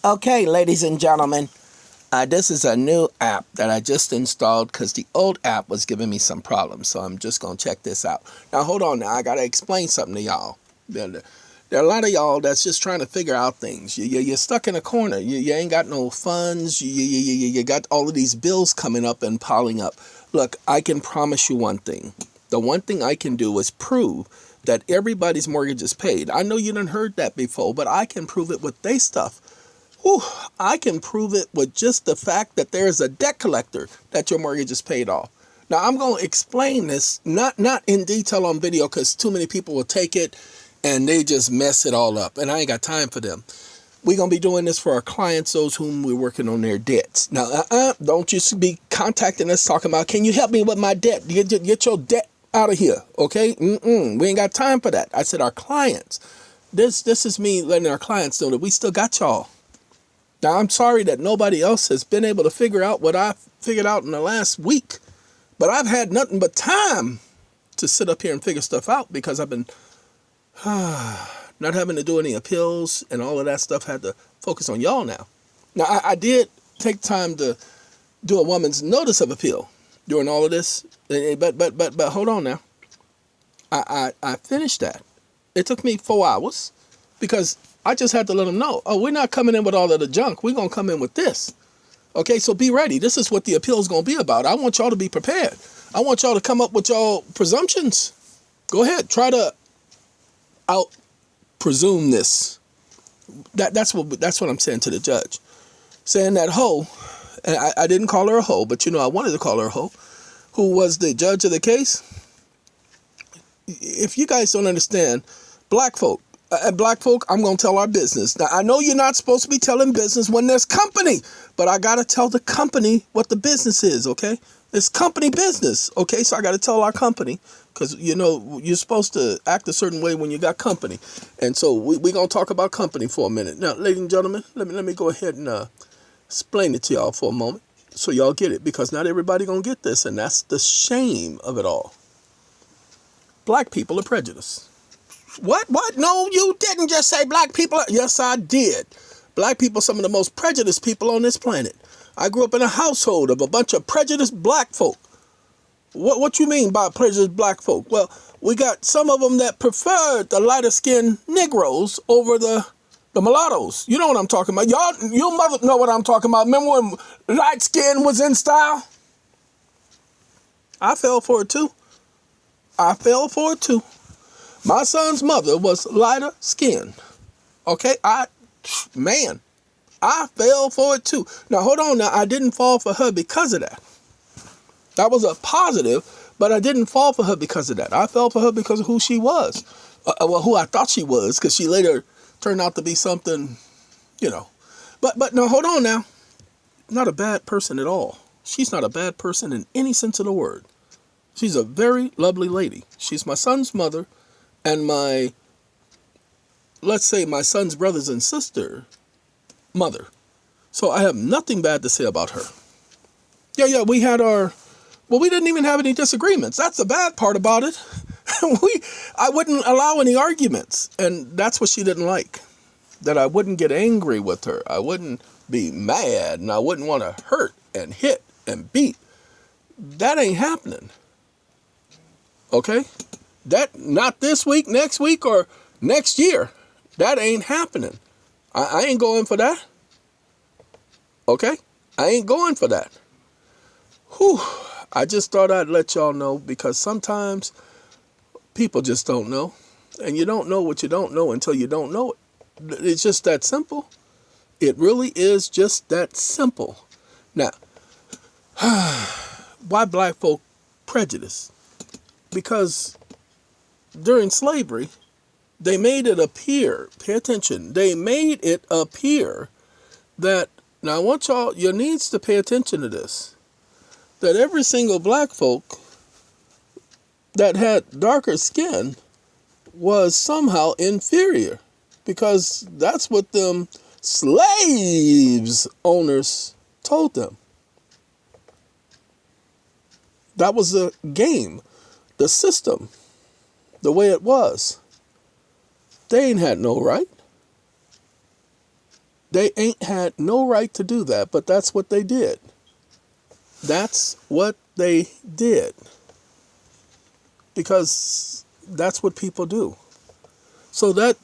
Okay, ladies and gentlemen, this is a new app that I just installed because the old app was giving me some problems. So I'm just going to check this out. Now, hold on. Now, I got to explain something to y'all. There are a lot of y'all that's just trying to figure out things. You're stuck in a corner. You ain't got no funds. You got all of these bills coming up and piling up. Look, I can promise you one thing. The one thing I can do is prove that everybody's mortgage is paid. I know you done heard that before, but I can prove it with their stuff. Whew, I can prove it with just the fact that there is a debt collector that your mortgage is paid off. Now, I'm going to explain this, not in detail on video because too many people will take it and they just mess it all up. And I ain't got time for them. We're going to be doing this for our clients, those whom we're working on their debts. Now, don't you be contacting us talking about, can you help me with my debt? Get your debt out of here, okay? We ain't got time for that. I said our clients. This is me letting our clients know that we still got y'all. Now, I'm sorry that nobody else has been able to figure out what I figured out in the last week, but I've had nothing but time to sit up here and figure stuff out because I've been not having to do any appeals and all of that stuff. Had to focus on y'all now. Now, I did take time to do a woman's notice of appeal during all of this, but hold on now. I finished that. It took me 4 hours because I just had to let them know, oh, we're not coming in with all of the junk. We're going to come in with this. Okay, so be ready. This is what the appeal is going to be about. I want y'all to be prepared. I want y'all to come up with y'all presumptions. Go ahead. Try to out-presume this. That's what I'm saying to the judge. Saying that hoe, and I didn't call her a hoe, but I wanted to call her a hoe, who was the judge of the case. If you guys don't understand, black folk, I'm going to tell our business. Now, I know you're not supposed to be telling business when there's company, but I got to tell the company what the business is, okay? It's company business, okay? So I got to tell our company because, you're supposed to act a certain way when you got company. And so we're going to talk about company for a minute. Now, ladies and gentlemen, let me go ahead and explain it to y'all for a moment so y'all get it because not everybody going to get this, and that's the shame of it all. Black people are prejudiced. What? No, you didn't just say black people. Yes, I did. Black people are some of the most prejudiced people on this planet. I grew up in a household of a bunch of prejudiced black folk. What you mean by prejudiced black folk? Well, we got some of them that preferred the lighter skinned Negroes over the mulattoes. You know what I'm talking about. You mother know what I'm talking about. Remember when light skin was in style? I fell for it too. My son's mother was lighter skinned. Okay, I fell for it too. Now, hold on. Now, I didn't fall for her because of that. That was a positive, but I didn't fall for her because of that. I fell for her because of who she was. Who I thought she was, because she later turned out to be something, But no, hold on now. Not a bad person at all. She's not a bad person in any sense of the word. She's a very lovely lady. She's my son's mother. And let's say my son's brothers and sister mother. So I have nothing bad to say about her. Yeah, we didn't even have any disagreements. That's the bad part about it. I wouldn't allow any arguments. And that's what she didn't like. That I wouldn't get angry with her. I wouldn't be mad and I wouldn't want to hurt and hit and beat. That ain't happening. Okay? That not this week, next week, or next year. That ain't happening. I ain't going for that. Okay? I ain't going for that. Whew. I just thought I'd let y'all know because sometimes people just don't know. And you don't know what you don't know until you don't know it. It's just that simple. It really is just that simple. Now, why black folk prejudice? Because during slavery, they made it appear, pay attention, they made it appear that, now I want your needs to pay attention to this, that every single black folk that had darker skin was somehow inferior because that's what them slaves owners told them. That was the game, the system, the way it was. They ain't had no right. They ain't had no right to do that, but that's what they did. That's what they did. Because that's what people do. So that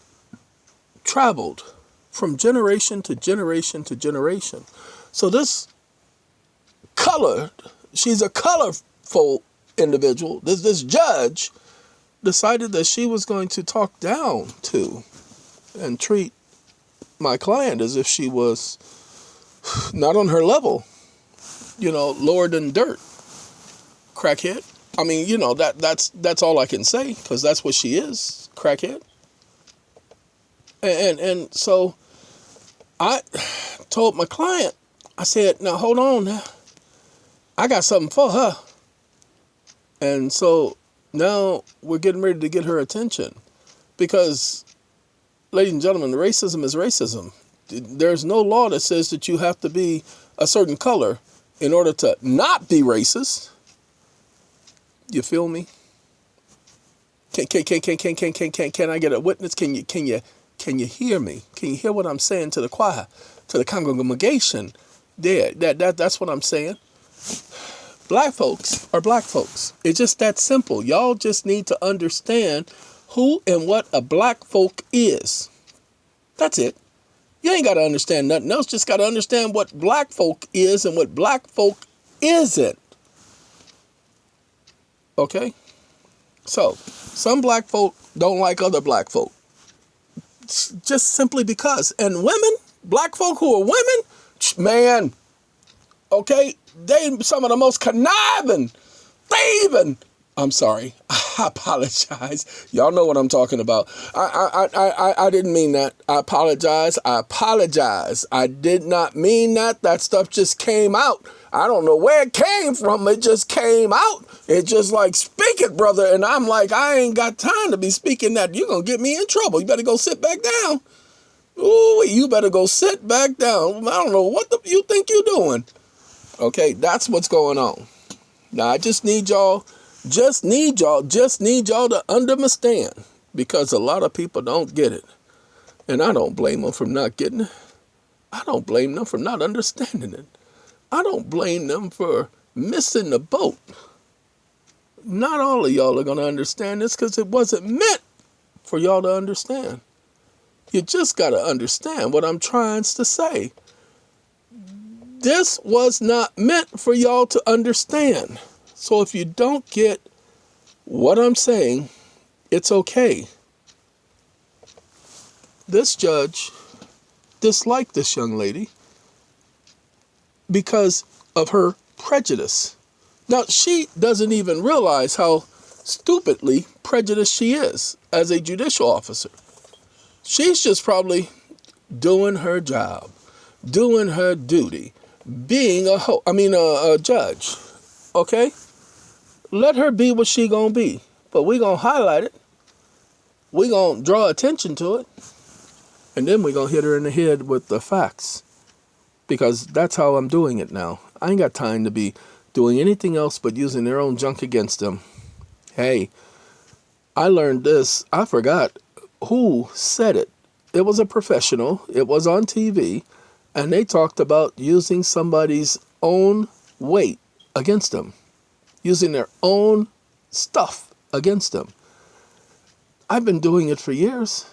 traveled from generation to generation to generation. So this she's a colorful individual. This judge decided that she was going to talk down to and treat my client as if she was not on her level, lower than dirt, crackhead. I mean, that's all I can say, because that's what she is, crackhead. And so I told my client, I said, now hold on now. I got something for her. And so now we're getting ready to get her attention, because, ladies and gentlemen, racism is racism. There's no law that says that you have to be a certain color in order to not be racist. You feel me? Can I get a witness? Can you hear me? Can you hear what I'm saying to the choir, to the congregation? There, that's what I'm saying. Black folks are black folks. It's just that simple. Y'all just need to understand who and what a black folk is. That's it. You ain't got to understand nothing else. Just got to understand what black folk is and what black folk isn't. Okay? So, some black folk don't like other black folk. Just simply because. And women, black folk who are women, man, okay, they some of the most conniving, thieving. I'm sorry. I apologize. Y'all know what I'm talking about. I didn't mean that. I apologize. I did not mean that. That stuff just came out. I don't know where it came from. It just came out. It just like, speak it, brother. And I'm like, I ain't got time to be speaking that. You're going to get me in trouble. You better go sit back down. Ooh, you better go sit back down. I don't know what you think you're doing. Okay, that's what's going on. Now, I just need y'all to understand, because a lot of people don't get it. And I don't blame them for not getting it. I don't blame them for not understanding it. I don't blame them for missing the boat. Not all of y'all are going to understand this, because it wasn't meant for y'all to understand. You just got to understand what I'm trying to say. This was not meant for y'all to understand. So if you don't get what I'm saying, it's okay. This judge disliked this young lady because of her prejudice. Now, she doesn't even realize how stupidly prejudiced she is as a judicial officer. She's just probably doing her job, doing her duty, being a judge. Okay? Let her be what she gonna be. But we gonna highlight it. We gonna draw attention to it. And then we gonna hit her in the head with the facts. Because that's how I'm doing it now. I ain't got time to be doing anything else but using their own junk against them. Hey, I learned this. I forgot who said it. It was a professional. It was on TV. And they talked about using somebody's own weight against them. Using their own stuff against them. I've been doing it for years.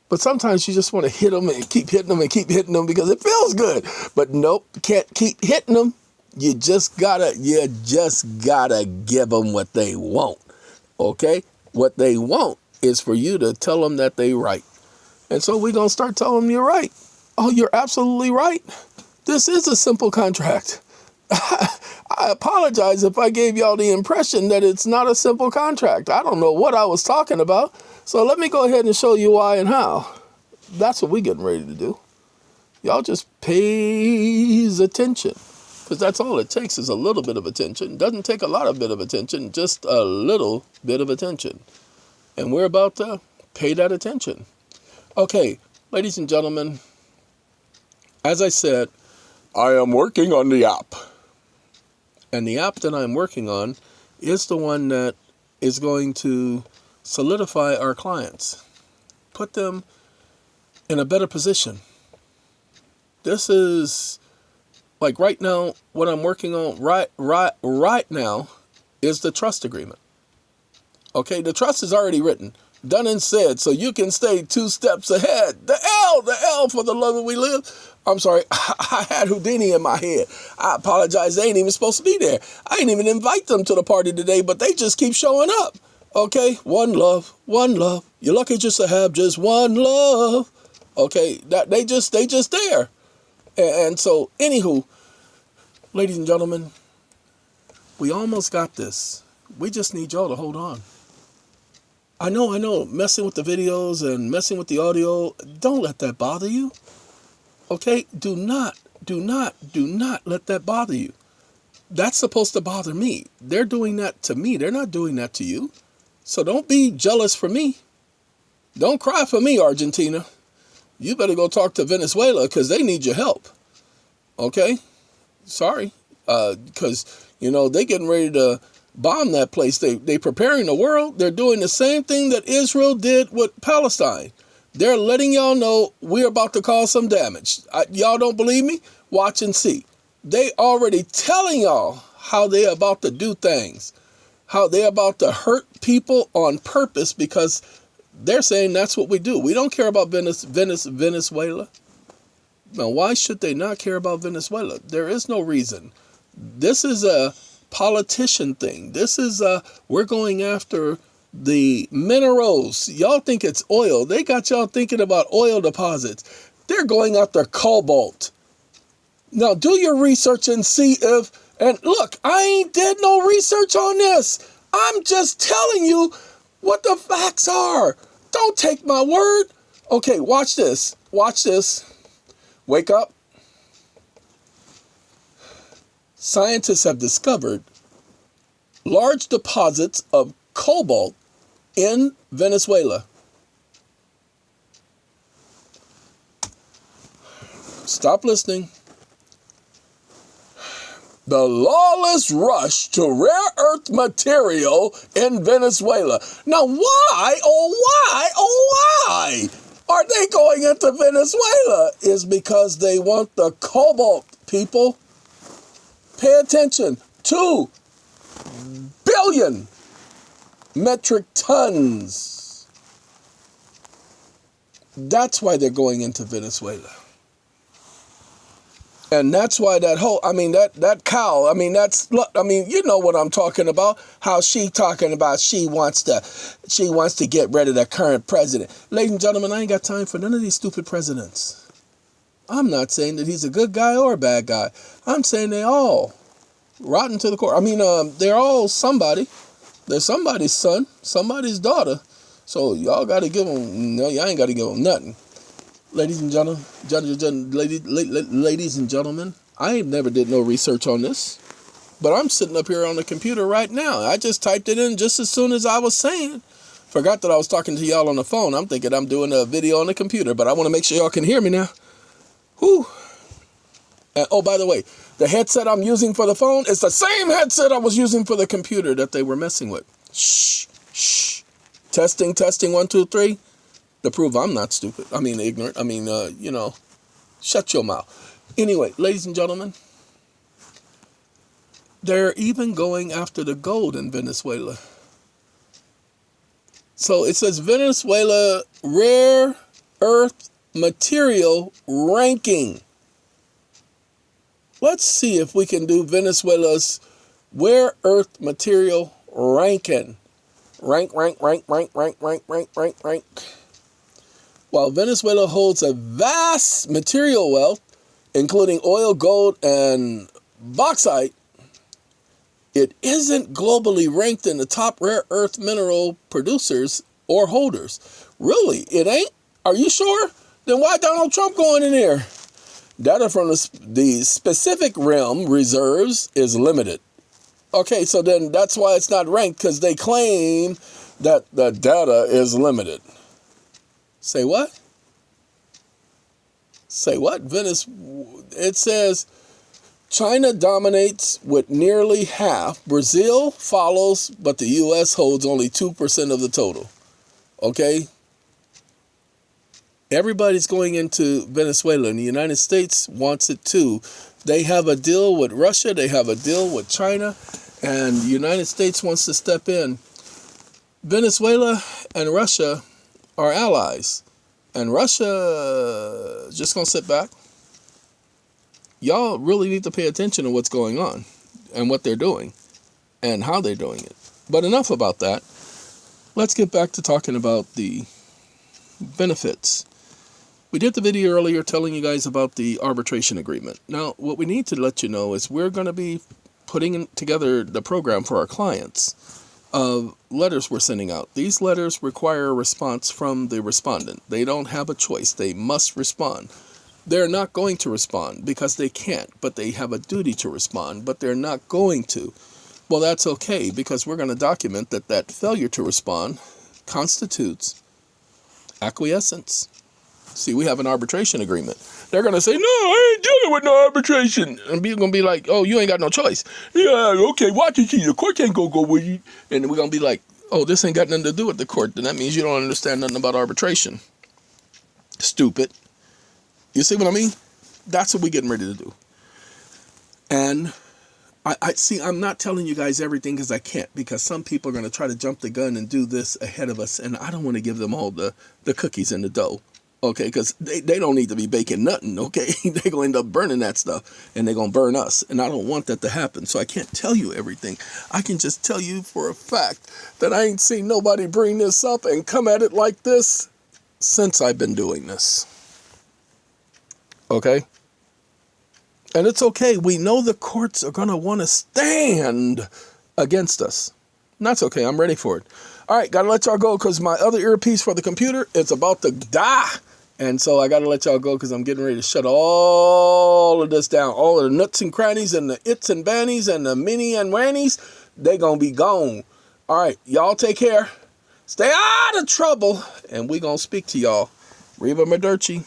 But sometimes you just want to hit them and keep hitting them and keep hitting them because it feels good. But nope, can't keep hitting them. You just gotta give them what they want. Okay? What they want is for you to tell them that they right. And so we're going to start telling them you're right. Oh, you're absolutely right. This is a simple contract. I apologize if I gave y'all the impression that it's not a simple contract. I don't know what I was talking about. So let me go ahead and show you why and how. That's what we're getting ready to do. Y'all just pays attention. Because that's all it takes is a little bit of attention. It doesn't take a lot of bit of attention, just a little bit of attention. And we're about to pay that attention. Okay, ladies and gentlemen, as I said, I am working on the app. And the app that I'm working on is the one that is going to solidify our clients, put them in a better position. This is like right now, what I'm working on right now is the trust agreement. Okay, the trust is already written, done and said, so you can stay 2 steps ahead. The L for the love that we live. I'm sorry, I had Houdini in my head. I apologize, they ain't even supposed to be there. I didn't even invite them to the party today, but they just keep showing up. Okay, one love, one love. You're lucky just to have just one love. Okay, that they just there. And so, anywho, ladies and gentlemen, we almost got this. We just need y'all to hold on. I know, messing with the videos and messing with the audio, don't let that bother you. Okay? Do not let that bother you. That's supposed to bother me. They're doing that to me. They're not doing that to you. So don't be jealous for me. Don't cry for me, Argentina. You better go talk to Venezuela because they need your help. Okay? Sorry. Because, they getting ready to bomb that place. They preparing the world. They're doing the same thing that Israel did with Palestine. They're letting y'all know we're about to cause some damage. Y'all don't believe me? Watch and see. They already telling y'all how they're about to do things. How they're about to hurt people on purpose because they're saying that's what we do. We don't care about Venezuela. Now, why should they not care about Venezuela? There is no reason. This is a politician thing. This is we're going after the minerals. Y'all think it's oil. They got y'all thinking about oil deposits. They're going after cobalt. Now, do your research and see if, and look, I ain't did no research on this. I'm just telling you what the facts are. Don't take my word. Okay, watch this. Watch this. Wake up. Scientists have discovered large deposits of cobalt in Venezuela. Stop listening. The lawless rush to rare earth material in Venezuela. Now, why are they going into Venezuela? Is because they want the cobalt, people. Pay attention. 2 billion metric tons. That's why they're going into Venezuela. And that's why that cow, you know what I'm talking about. How she talking about she wants to get rid of the current president. Ladies and gentlemen, I ain't got time for none of these stupid presidents. I'm not saying that he's a good guy or a bad guy. I'm saying they all rotten to the core. They're all somebody. They're somebody's son, somebody's daughter. So y'all got to give them, no, y'all ain't got to give them nothing. Ladies and gentlemen, ladies and gentlemen, I ain't never did no research on this, but I'm sitting up here on the computer right now. I just typed it in just as soon as I was saying. Forgot that I was talking to y'all on the phone. I'm thinking I'm doing a video on the computer, but I want to make sure y'all can hear me now. Whew. And, oh, by the way, the headset I'm using for the phone is the same headset I was using for the computer that they were messing with. Shh. Testing, 1, 2, 3. To prove I'm not stupid. Ignorant. Shut your mouth. Anyway, ladies and gentlemen, they're even going after the gold in Venezuela. So it says Venezuela rare earth material ranking. Let's see if we can do Venezuela's rare earth material ranking. Rank. While Venezuela holds a vast material wealth, including oil, gold, and bauxite, it isn't globally ranked in the top rare earth mineral producers or holders. Really? It ain't? Are you sure? Then why Donald Trump going in there? Data from the specific realm reserves is limited. Okay, so then that's why it's not ranked, because they claim that the data is limited. Say what? It says China dominates with nearly half. Brazil follows, but the U.S. holds only 2% of the total. Okay? Everybody's going into Venezuela, and the United States wants it too. They have a deal with Russia, they have a deal with China, and the United States wants to step in. Venezuela and Russia are allies, and Russia is just going to sit back. Y'all really need to pay attention to what's going on and what they're doing and how they're doing it. But enough about that. Let's get back to talking about the benefits. We did the video earlier telling you guys about the arbitration agreement. Now, what we need to let you know is we're going to be putting together the program for our clients of letters we're sending out. These letters require a response from the respondent. They don't have a choice. They must respond. They're not going to respond because they can't, but they have a duty to respond, but they're not going to. Well, that's okay, because we're going to document that that failure to respond constitutes acquiescence. See, we have an arbitration agreement. They're going to say, no, I ain't dealing with no arbitration. And people going to be like, oh, you ain't got no choice. Yeah, okay, watch it. The court can't go with you. And we're going to be like, oh, this ain't got nothing to do with the court. Then that means you don't understand nothing about arbitration. Stupid. You see what I mean? That's what we're getting ready to do. And I see, I'm not telling you guys everything because I can't, because some people are going to try to jump the gun and do this ahead of us. And I don't want to give them all the cookies and the dough. Okay, because they don't need to be baking nothing, okay? They're going to end up burning that stuff, and they're going to burn us. And I don't want that to happen, so I can't tell you everything. I can just tell you for a fact that I ain't seen nobody bring this up and come at it like this since I've been doing this. Okay? And it's okay. We know the courts are going to want to stand against us. And that's okay. I'm ready for it. All right, got to let y'all go because my other earpiece for the computer is about to die. And so I got to let y'all go because I'm getting ready to shut all of this down. All of the nuts and crannies and the its and bannies and the mini and wannies, they going to be gone. All right, y'all take care. Stay out of trouble. And we going to speak to y'all. Reba Maderchi.